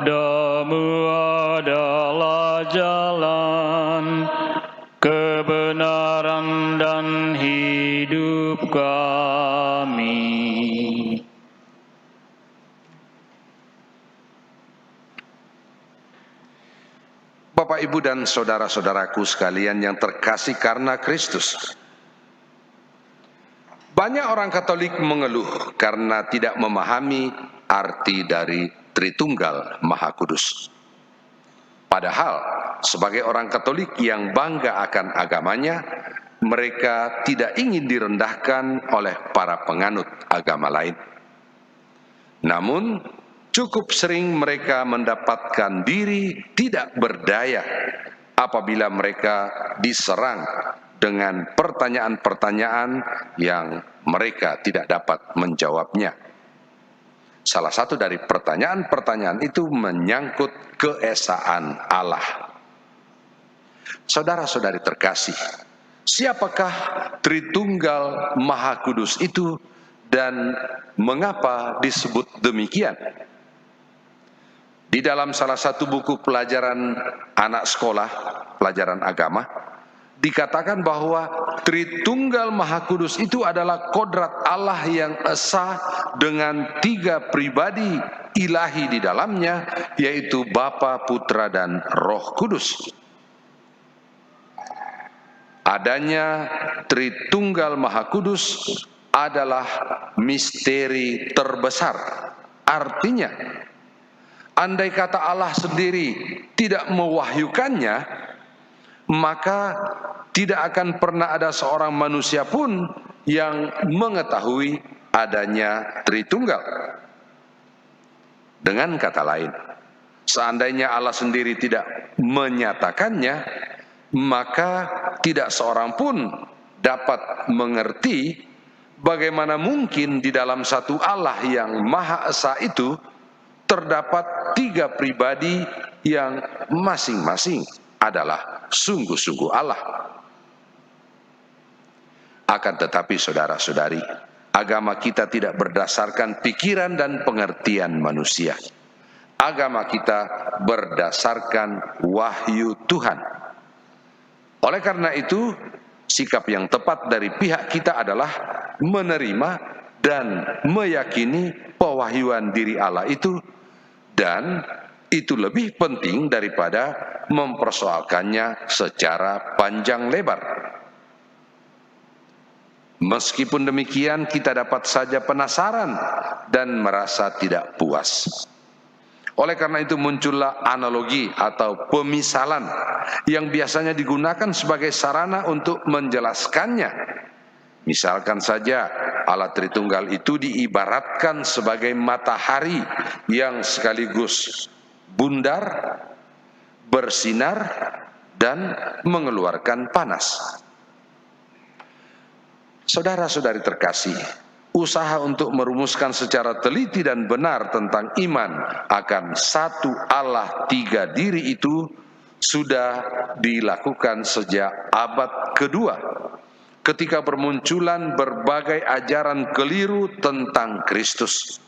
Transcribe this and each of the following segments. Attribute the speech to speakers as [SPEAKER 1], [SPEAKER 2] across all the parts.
[SPEAKER 1] Sabdamu adalah jalan, kebenaran dan hidup kami.
[SPEAKER 2] Bapak, Ibu, dan saudara-saudaraku sekalian yang terkasih karena Kristus. Banyak orang Katolik mengeluh karena tidak memahami arti dari Tritunggal Maha Kudus. Padahal, sebagai orang Katolik yang bangga akan agamanya, mereka tidak ingin direndahkan oleh para penganut agama lain. Namun, cukup sering mereka mendapatkan diri tidak berdaya apabila mereka diserang dengan pertanyaan-pertanyaan yang mereka tidak dapat menjawabnya. Salah satu dari pertanyaan-pertanyaan itu menyangkut keesaan Allah. Saudara-saudari terkasih, siapakah Tritunggal Maha Kudus itu dan mengapa disebut demikian? Di dalam salah satu buku pelajaran anak sekolah, pelajaran agama, dikatakan bahwa Tritunggal Maha Kudus itu adalah kodrat Allah yang esa dengan 3 pribadi ilahi di dalamnya, yaitu Bapa, Putra, dan Roh Kudus. Adanya Tritunggal Maha Kudus adalah misteri terbesar. Artinya, andai kata Allah sendiri tidak mewahyukannya, maka tidak akan pernah ada seorang manusia pun yang mengetahui adanya Tritunggal. Dengan kata lain, seandainya Allah sendiri tidak menyatakannya, maka tidak seorang pun dapat mengerti bagaimana mungkin di dalam satu Allah yang Maha Esa itu terdapat 3 pribadi yang masing-masing adalah sungguh-sungguh Allah. Akan tetapi saudara-saudari, agama kita tidak berdasarkan pikiran dan pengertian manusia. Agama kita berdasarkan wahyu Tuhan. Oleh karena itu, sikap yang tepat dari pihak kita adalah menerima dan meyakini pewahyuan diri Allah itu, dan itu lebih penting daripada mempersoalkannya secara panjang lebar. Meskipun demikian, kita dapat saja penasaran dan merasa tidak puas. Oleh karena itu muncullah analogi atau pemisalan yang biasanya digunakan sebagai sarana untuk menjelaskannya. Misalkan saja Allah Tritunggal itu diibaratkan sebagai matahari yang sekaligus bundar, bersinar, dan mengeluarkan panas. Saudara-saudari terkasih, usaha untuk merumuskan secara teliti dan benar tentang iman akan satu Allah 3 diri itu sudah dilakukan sejak abad kedua, ketika bermunculan berbagai ajaran keliru tentang Kristus.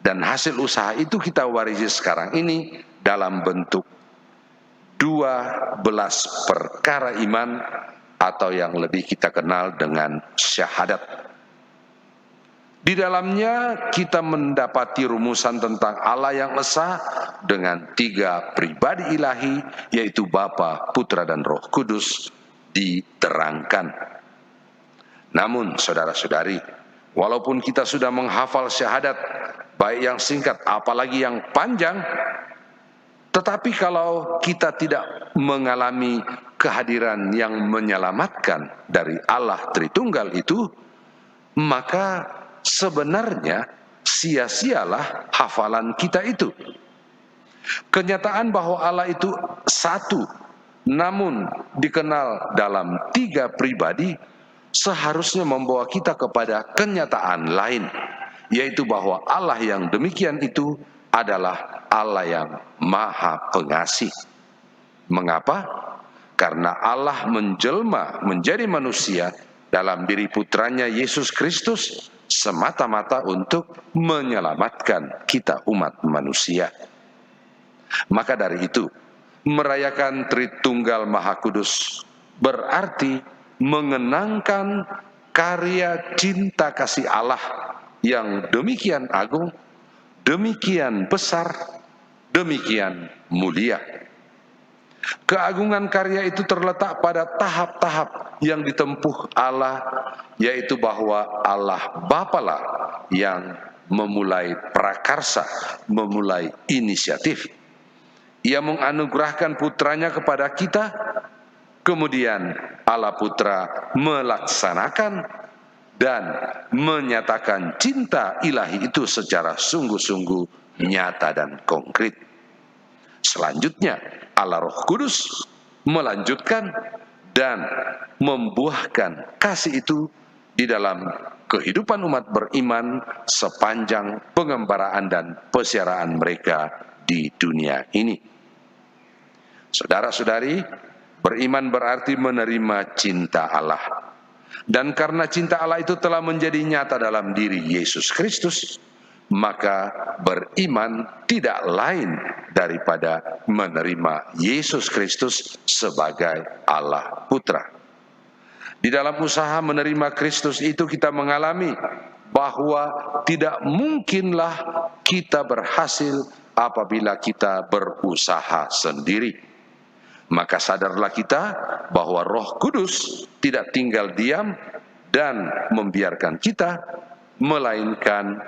[SPEAKER 2] Dan hasil usaha itu kita warisi sekarang ini dalam bentuk 12 perkara iman, atau yang lebih kita kenal dengan syahadat. Di dalamnya kita mendapati rumusan tentang Allah yang esa dengan 3 pribadi ilahi, yaitu Bapa, Putra, dan Roh Kudus diterangkan. Namun saudara-saudari, walaupun kita sudah menghafal syahadat, baik yang singkat apalagi yang panjang, tetapi kalau kita tidak mengalami kehadiran yang menyelamatkan dari Allah Tritunggal itu, maka sebenarnya sia-sialah hafalan kita itu. Kenyataan bahwa Allah itu satu, namun dikenal dalam 3 pribadi, seharusnya membawa kita kepada kenyataan lain, yaitu bahwa Allah yang demikian itu adalah Allah yang Maha Pengasih. Mengapa? Karena Allah menjelma menjadi manusia dalam diri putranya Yesus Kristus semata-mata untuk menyelamatkan kita umat manusia. Maka dari itu, merayakan Tritunggal Maha Kudus berarti mengenangkan karya cinta kasih Allah yang demikian agung, demikian besar, demikian mulia. Keagungan karya itu terletak pada tahap-tahap yang ditempuh Allah, yaitu bahwa Allah Bapalah yang memulai prakarsa, memulai inisiatif. Ia menganugerahkan putranya kepada kita, kemudian Allah Putra melaksanakan dan menyatakan cinta ilahi itu secara sungguh-sungguh nyata dan konkret. Selanjutnya, Allah Roh Kudus melanjutkan dan membuahkan kasih itu di dalam kehidupan umat beriman sepanjang pengembaraan dan pesiaraan mereka di dunia ini. Saudara-saudari, beriman berarti menerima cinta Allah. Dan karena cinta Allah itu telah menjadi nyata dalam diri Yesus Kristus, maka beriman tidak lain daripada menerima Yesus Kristus sebagai Allah Putra. Di dalam usaha menerima Kristus itu kita mengalami bahwa tidak mungkinlah kita berhasil apabila kita berusaha sendiri. Maka sadarlah kita bahwa Roh Kudus tidak tinggal diam dan membiarkan kita, melainkan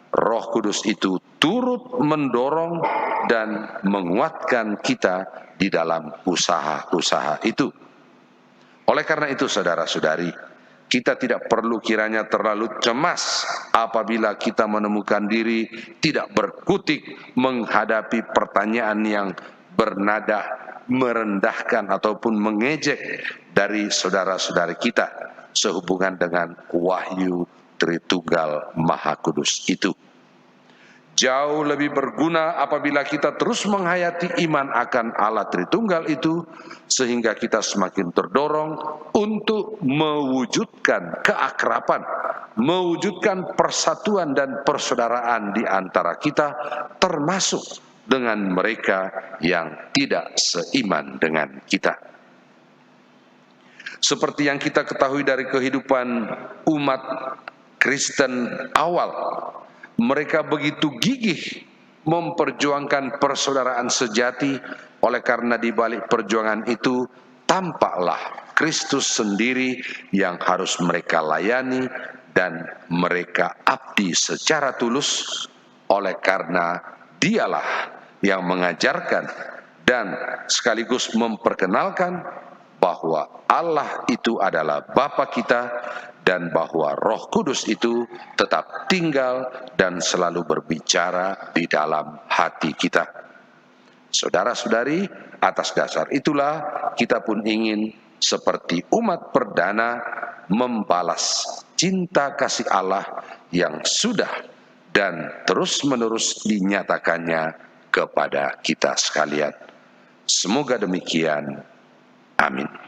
[SPEAKER 2] Roh Kudus itu turut mendorong dan menguatkan kita di dalam usaha-usaha itu. Oleh karena itu, saudara-saudari, kita tidak perlu kiranya terlalu cemas apabila kita menemukan diri tidak berkutik menghadapi pertanyaan yang bernada merendahkan ataupun mengejek dari saudara-saudari kita sehubungan dengan wahyu Tritunggal Maha Kudus itu. Jauh lebih berguna apabila kita terus menghayati iman akan Allah Tritunggal itu, sehingga kita semakin terdorong untuk mewujudkan keakraban, mewujudkan persatuan dan persaudaraan di antara kita, termasuk dengan mereka yang tidak seiman dengan kita. Seperti yang kita ketahui dari kehidupan umat Kristen awal, mereka begitu gigih memperjuangkan persaudaraan sejati. Oleh karena di balik perjuangan itu tampaklah Kristus sendiri yang harus mereka layani dan mereka abdi secara tulus. Oleh karena Dialah yang mengajarkan dan sekaligus memperkenalkan bahwa Allah itu adalah Bapa kita dan bahwa Roh Kudus itu tetap tinggal dan selalu berbicara di dalam hati kita. Saudara-saudari, atas dasar itulah kita pun ingin seperti umat perdana membalas cinta kasih Allah yang sudah dan terus-menerus dinyatakannya kepada kita sekalian. Semoga demikian. Amin.